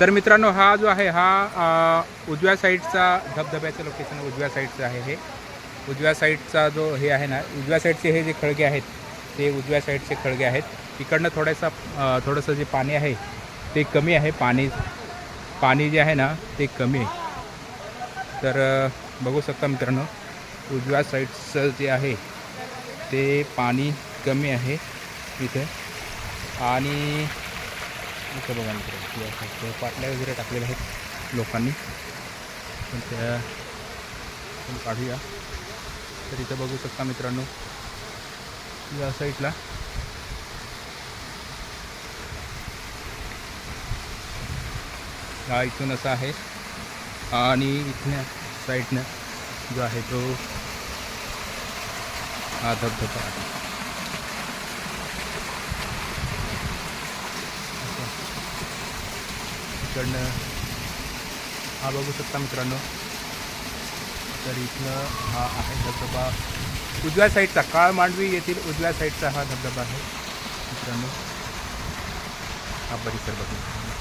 तर मित्रांनो हा जो आहे हा उजव्या साईडचा धबधब्याचं लोकेशन उजव्या साईडचं आहे हे उजव्या साईडचा जो हे आहे ना उजव्या साईडचे हे जे खळगे आहेत ते उजव्या साईडचे खळगे आहेत इकडनं थोडंसं जे पाणी आहे ते कमी आहे पाणी जे आहे ना ते कमी आहे तर बघू शकता मित्रांनो उजव्या साईडचं जे आहे ते पाणी कमी आहे इथे आणि इथं बघा मित्रांनो पाटल्या वगैरे टाकलेल्या आहेत लोकांनी पण त्या पण काढूया तर इथं बघू शकता मित्रांनो या साईडला हा इथून असा आहे आणि इथल्या साईडनं जो आहे तो हा धबधबा आहे इकडनं हा बघू शकता मित्रांनो तर इथलं हा आहे धबधबा उजव्या साईडचा काळमांडवी येथील उजव्या साईडचा हा धबधबा आहे मित्रांनो हा परिसर बघू